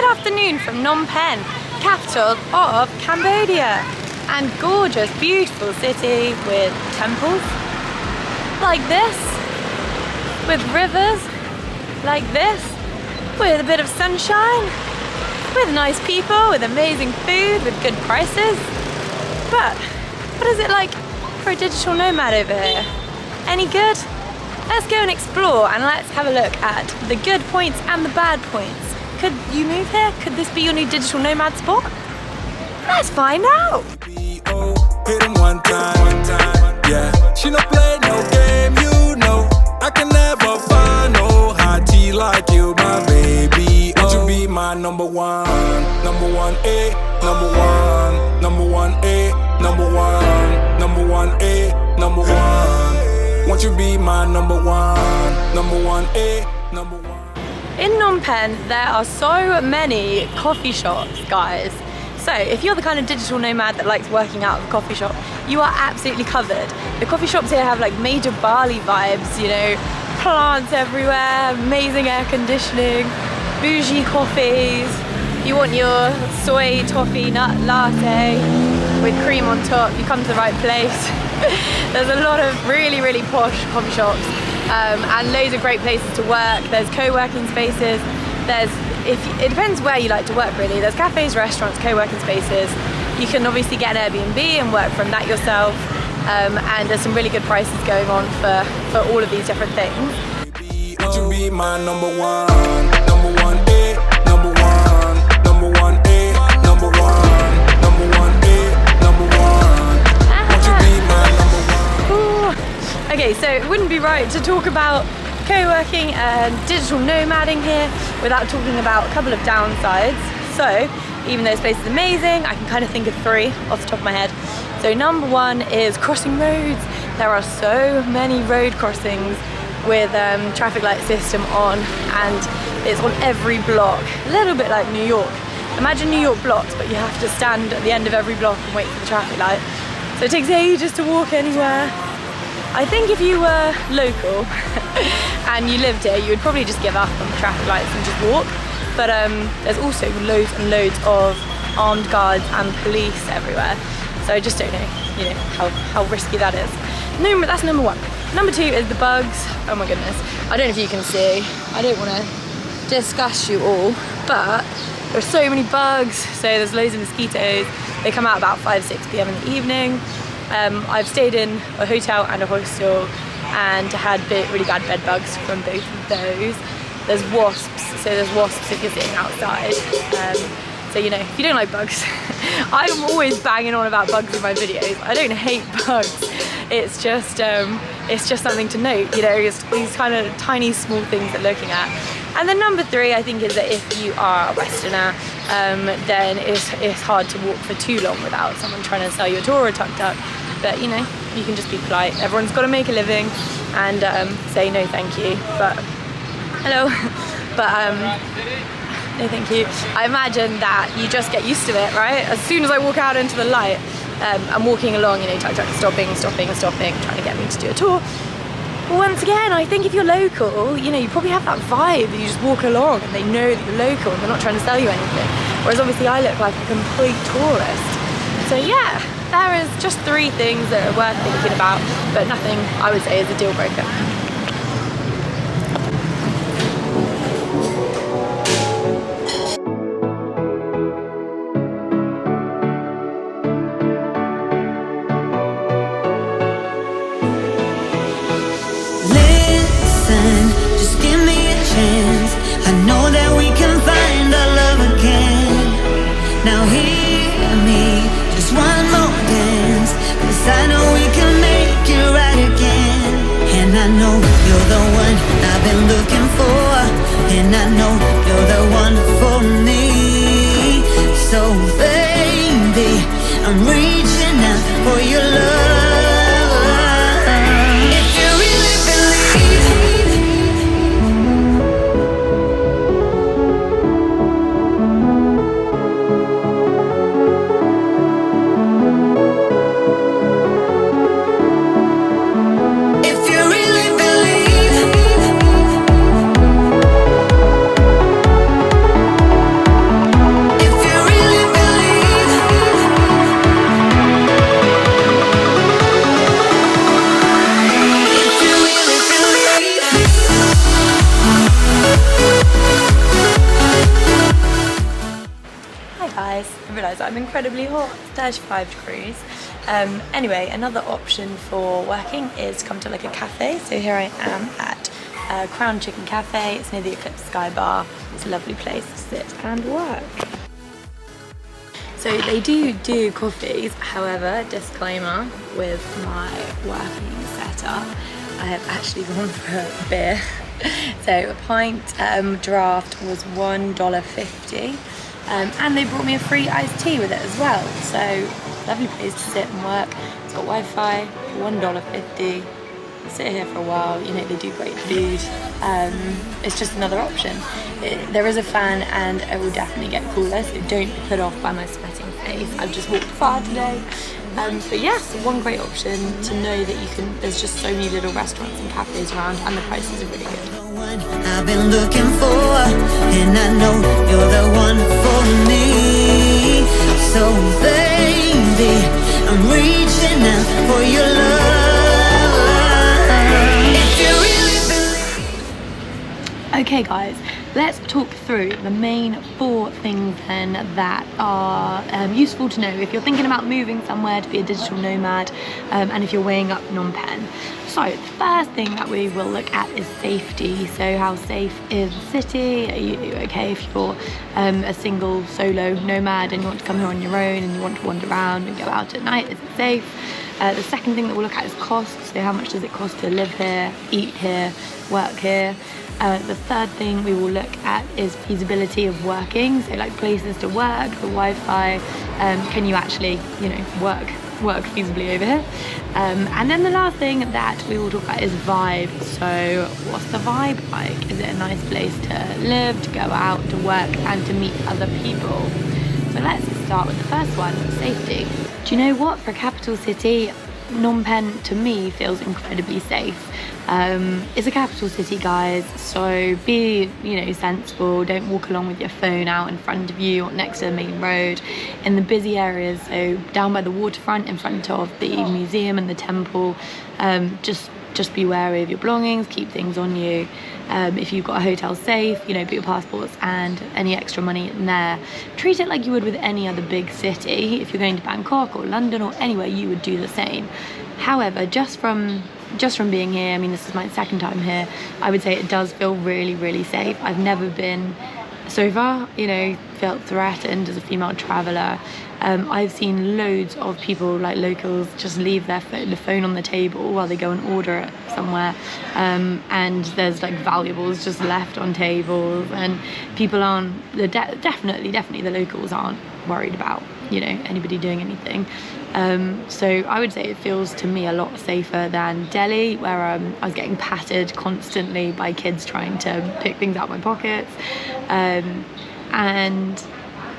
afternoon from Phnom Penh, capital of Cambodia, and gorgeous, beautiful city with temples like this, with rivers like this, with a bit of sunshine, with nice people, with amazing food, with good prices. But what is it like for a digital nomad over here? Any good? Let's go and explore, and let's have a look at the good points and the bad points. Could you move here? Could this be your new digital nomad spot? Let's find out. Hit him one time, yeah. She no play no game, you know. I can never find no hottie like you, my baby. Would you be my number one A, number one, number one A, number one, number one A, number one. Won't you be my number one A, number one? In Phnom Penh, there are so many coffee shops, guys. So if you're the kind of digital nomad that likes working out of a coffee shop, you are absolutely covered. The coffee shops here have like major Bali vibes, you know, plants everywhere, amazing air conditioning, bougie coffees. You want your soy toffee nut latte with cream on top, you come to the right place. There's a lot of really, really posh coffee shops and loads of great places to work. There's co-working spaces. It depends where you like to work really. There's cafes, restaurants, co-working spaces. You can obviously get an Airbnb and work from that yourself. And there's some really good prices going on for all of these different things. Would you be my number one A, number one, number one A, number one A, number one? Would you be my number one? Ooh. Okay, so it wouldn't be right to talk about co-working and digital nomading here without talking about a couple of downsides. So even though this place is amazing, I can kind of think of three off the top of my head. So number one is crossing roads. There are so many road crossings with traffic light system on, and it's on every block, a little bit like New York. Imagine New York blocks, but you have to stand at the end of every block and wait for the traffic light. So it takes ages to walk anywhere. I think if you were local and you lived here, you would probably just give up on the traffic lights and just walk. But there's also loads and loads of armed guards and police everywhere. So I just don't know, you know, how risky that is. That's number one. Number two is the bugs. Oh my goodness. I don't know if you can see. I don't want to discuss you all, but there are so many bugs. So there's loads of mosquitoes. They come out about 5-6 p.m. in the evening. I've stayed in a hotel and a hostel and had really bad bed bugs from both of those. There's wasps, so there's wasps if you're sitting outside. So you know, if you don't like bugs, I'm always banging on about bugs in my videos. I don't hate bugs. It's just something to note, you know, it's these kind of tiny small things that looking at. And then number three, I think, is that if you are a Westerner, then it's hard to walk for too long without someone trying to sell you a tour or a tuk-tuk. But you know, you can just be polite. Everyone's got to make a living and say no thank you. But hello. But no thank you. I imagine that you just get used to it, right? As soon as I walk out into the light, I'm walking along, you know, tuk-tuk stopping, trying to get me to do a tour. But once again, I think if you're local, you know, you probably have that vibe that you just walk along and they know that you're local and they're not trying to sell you anything. Whereas obviously I look like a complete tourist. So yeah, there is just three things that are worth thinking about, but nothing I would say is a deal breaker. I know that we can find our love again. Now hear me, just one more dance, 'cause I know we can make it right again. And I know you're the one I've been looking for, and I know you're the one for me. So baby, I'm reaching out for your love. guys. I realised I'm incredibly hot, 35 degrees. Anyway, another option for working is to come to like a cafe. So here I am at Crown Chicken Cafe. It's near the Eclipse Sky Bar. It's a lovely place to sit and work. So they do coffees, however, disclaimer, with my working setup, I have actually gone for a beer. So a pint draft was $1.50, and they brought me a free iced tea with it as well. So lovely place to sit and work. It's got Wi-Fi, $1.50. Sit here for a while, you know, they do great food. It's just another option. There is a fan and it will definitely get cooler, so don't be put off by my sweating face. I've just walked far today. But yes, one great option to know that you can, there's just so many little restaurants and cafes around and the prices are really good. I've been looking for, and I know you're the one for me. So baby, I'm reaching out for your love. Okay guys, let's talk through the main 4 things then that are useful to know if you're thinking about moving somewhere to be a digital nomad, and if you're weighing up Phnom Penh. So the first thing that we will look at is safety. So how safe is the city? Are you okay if you're a single solo nomad and you want to come here on your own and you want to wander around and go out at night? Is it safe? The second thing that we'll look at is cost. So how much does it cost to live here, eat here, work here? The third thing we will look at is feasibility of working, so like places to work, the Wi-Fi, can you actually, you know, work feasibly over here? And then the last thing that we will talk about is vibe. So what's the vibe like? Is it a nice place to live, to go out, to work and to meet other people? So let's start with the first one, safety. Do you know what? For a capital city, Phnom Penh to me feels incredibly safe. It's a capital city, guys, so be, you know, sensible. Don't walk along with your phone out in front of you or next to the main road. In the busy areas, so down by the waterfront in front of the museum and the temple, just be wary of your belongings, keep things on you. If you've got a hotel safe, you know, put your passports and any extra money in there. Treat it like you would with any other big city. If you're going to Bangkok or London or anywhere, you would do the same. However, just from being here, I mean, this is my second time here, I would say it does feel really, really safe. I've never been so far, you know, felt threatened as a female traveller. I've seen loads of people, like locals, just leave the phone on the table while they go and order it somewhere, and there's like valuables just left on tables, and people aren't, definitely the locals aren't worried about, you know, anybody doing anything. So I would say it feels to me a lot safer than Delhi, where I was getting patted constantly by kids trying to pick things out of my pockets, and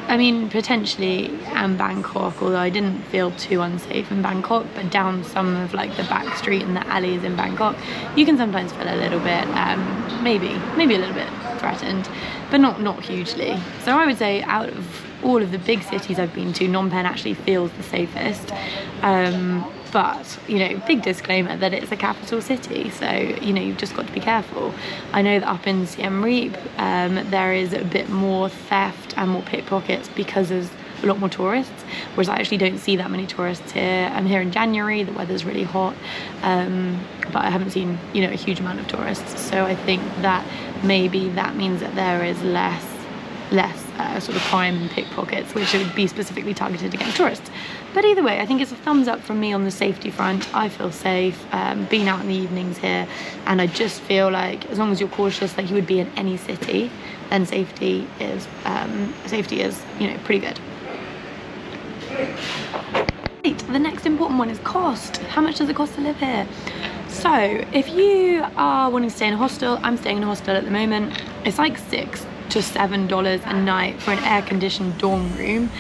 I mean, potentially, and Bangkok, although I didn't feel too unsafe in Bangkok, but down some of like the back street and the alleys in Bangkok, you can sometimes feel a little bit, maybe a little bit threatened, but not hugely. So I would say out of all of the big cities I've been to, Phnom Penh actually feels the safest. But, you know, big disclaimer that it's a capital city, so, you know, you've just got to be careful. I know that up in Siem Reap, there is a bit more theft and more pickpockets because there's a lot more tourists, whereas I actually don't see that many tourists here. I'm here in January, the weather's really hot, but I haven't seen, you know, a huge amount of tourists. So I think that maybe that means that there is less sort of crime and pickpockets, which would be specifically targeted against tourists. But either way, I think it's a thumbs up from me on the safety front. I feel safe, being out in the evenings here, and I just feel like as long as you're cautious like you would be in any city, then safety is, you know, pretty good. Right, the next important one is cost. How much does it cost to live here? So if you are wanting to stay in a hostel, I'm staying in a hostel at the moment. It's like $6 to $7 a night for an air-conditioned dorm room.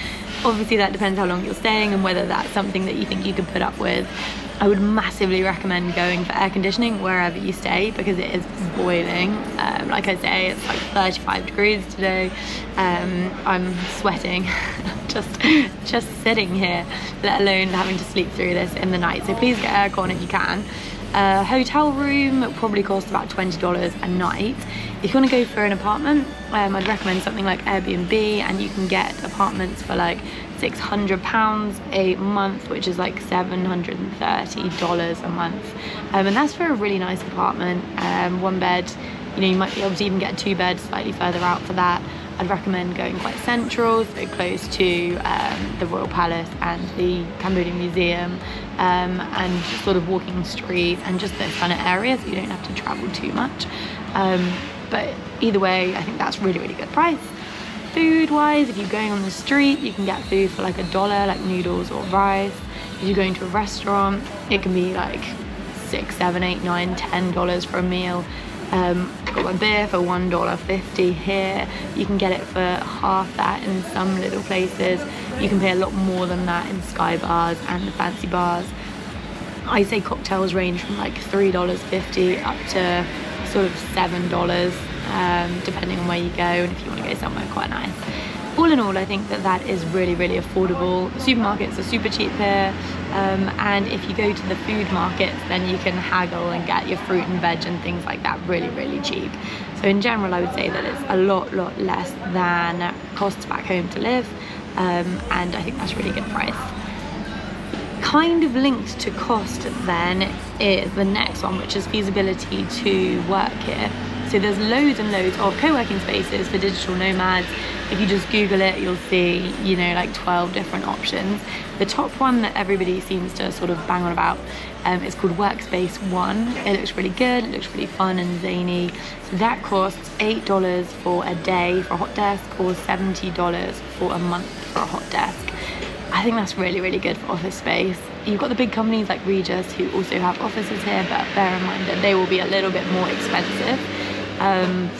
Obviously that depends how long you're staying and whether that's something that you think you could put up with. I would massively recommend going for air conditioning wherever you stay because it is boiling. Like I say, it's like 35 degrees today. I'm sweating just sitting here, let alone having to sleep through this in the night. So please get aircon if you can. A hotel room will probably cost about $20 a night. If you want to go for an apartment, I'd recommend something like Airbnb, and you can get apartments for like £600 a month, which is like $730 a month, and that's for a really nice apartment. One bed, you know, you might be able to even get 2 beds slightly further out for that. I'd recommend going quite central, so close to the Royal Palace and the Cambodian Museum, and sort of walking streets and just those kind of areas, so you don't have to travel too much. But either way, I think that's really, really good price. Food wise, if you're going on the street, you can get food for like $1, like noodles or rice. If you're going to a restaurant, it can be like $6, $7, $8, $9, $10 for a meal. I've got my beer for $1.50 here. You can get it for half that in some little places. You can pay a lot more than that in sky bars and the fancy bars. I say cocktails range from like $3.50 up to sort of $7, depending on where you go and if you want to go somewhere quite nice. All in all, I think that is really, really affordable. The supermarkets are super cheap here, and if you go to the food markets, then you can haggle and get your fruit and veg and things like that really, really cheap. So in general, I would say that it's a lot less than costs back home to live, and I think that's really good price. Kind of linked to cost then is the next one, which is feasibility to work here. So there's loads and loads of co-working spaces for digital nomads. If you just Google it, you'll see, you know, like 12 different options. The top one that everybody seems to sort of bang on about is called Workspace One. It looks really good, it looks really fun and zany. So that costs $8 for a day for a hot desk, or $70 for a month for a hot desk. I think that's really, really good for office space. You've got the big companies like Regis who also have offices here, but bear in mind that they will be a little bit more expensive.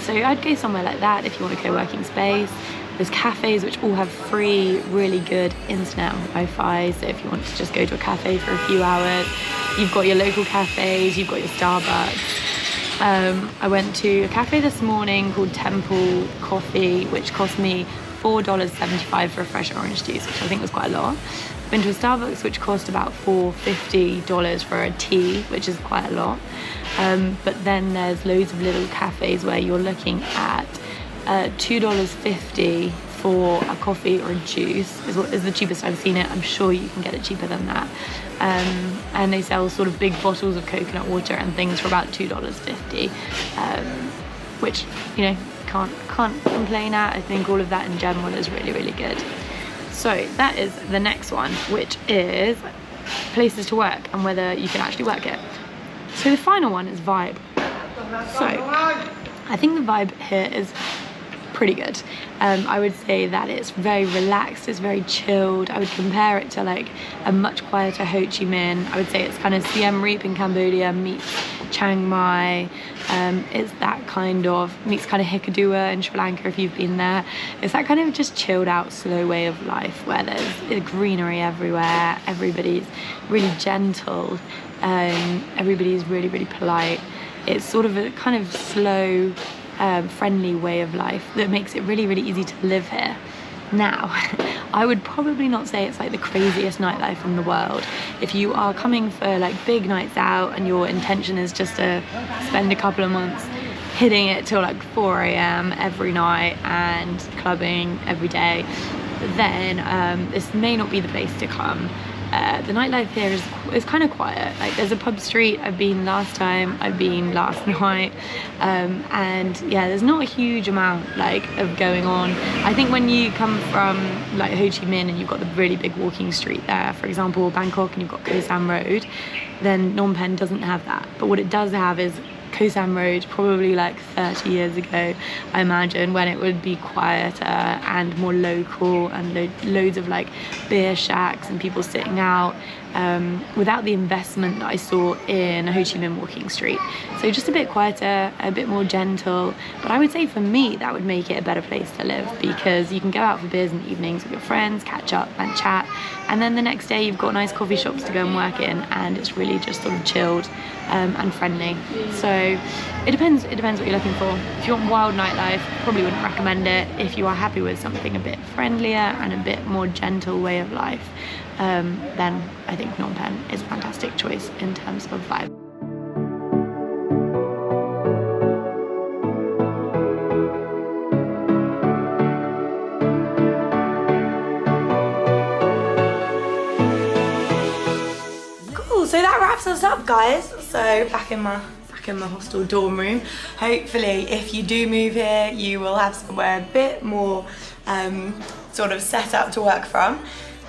So I'd go somewhere like that if you want a co-working space. There's cafes which all have free, really good internet and Wi-Fi, so if you want to just go to a cafe for a few hours, you've got your local cafes, you've got your Starbucks. I went to a cafe this morning called Temple Coffee, which cost me $4.75 for a fresh orange juice, which I think was quite a lot. I've been to a Starbucks which cost about $4.50 for a tea, which is quite a lot. But then there's loads of little cafes where you're looking at $2.50 for a coffee or a juice is the cheapest I've seen it. I'm sure you can get it cheaper than that. And they sell sort of big bottles of coconut water and things for about $2.50, which, you know, can't complain at. I think all of that in general is really, really good. So that is the next one, which is places to work and whether you can actually work it. So the final one is vibe. So I think the vibe here is pretty good. I would say that it's very relaxed, it's very chilled. I would compare it to like a much quieter Ho Chi Minh. I would say it's kind of Siem Reap in Cambodia meets Chiang Mai. It's that kind of, meets kind of Hikkaduwa in Sri Lanka if you've been there. It's that kind of just chilled out, slow way of life where there's greenery everywhere, everybody's really gentle, everybody's really, really polite. It's sort of a kind of slow, friendly way of life that makes it really, really easy to live here. Now, I would probably not say it's like the craziest nightlife in the world. If you are coming for like big nights out and your intention is just to spend a couple of months hitting it till like 4 a.m. every night and clubbing every day, then this may not be the place to come. The nightlife here is kind of quiet. Like there's a pub street. I've been last time, I've been last night, and yeah, there's not a huge amount like of going on. I think when you come from like Ho Chi Minh and you've got the really big walking street there, for example Bangkok, and you've got Koh Sam Road, then Phnom Penh doesn't have that. But what it does have is Koh Sam Road, probably like 30 years ago, I imagine, when it would be quieter and more local and loads of like beer shacks and people sitting out, without the investment that I saw in Ho Chi Minh walking street. So just a bit quieter, a bit more gentle. But I would say for me that would make it a better place to live, because you can go out for beers in the evenings with your friends, catch up and chat, and then the next day you've got nice coffee shops to go and work in, and it's really just sort of chilled and friendly. So it depends what you're looking for. If you want wild nightlife, probably wouldn't recommend it. If you are happy with something a bit friendlier and a bit more gentle way of life, then I think Phnom Penh is a fantastic choice in terms of vibe. wraps us up, guys. So back in my hostel dorm room. Hopefully, if you do move here, you will have somewhere a bit more sort of set up to work from.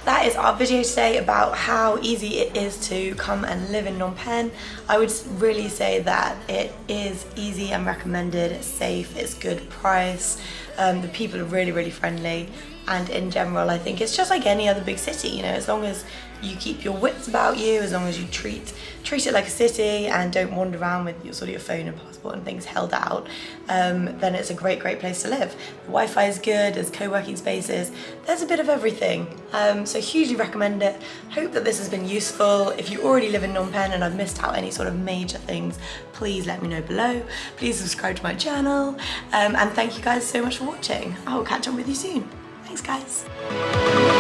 That is our video today about how easy it is to come and live in Phnom Penh. I would really say that it is easy and recommended, it's safe, it's good price, the people are really, really friendly, and in general I think it's just like any other big city, you know, as long as you keep your wits about you, as long as you treat it like a city and don't wander around with your sort of your phone and passport and things held out, then it's a great place to live. The Wi-Fi is good, there's co-working spaces, there's a bit of everything. So hugely recommend it. Hope that this has been useful. If you already live in Phnom Penh and I've missed out any sort of major things, please let me know below. Please subscribe to my channel, and thank you guys so much for watching. I will catch up with you soon. Thanks, guys.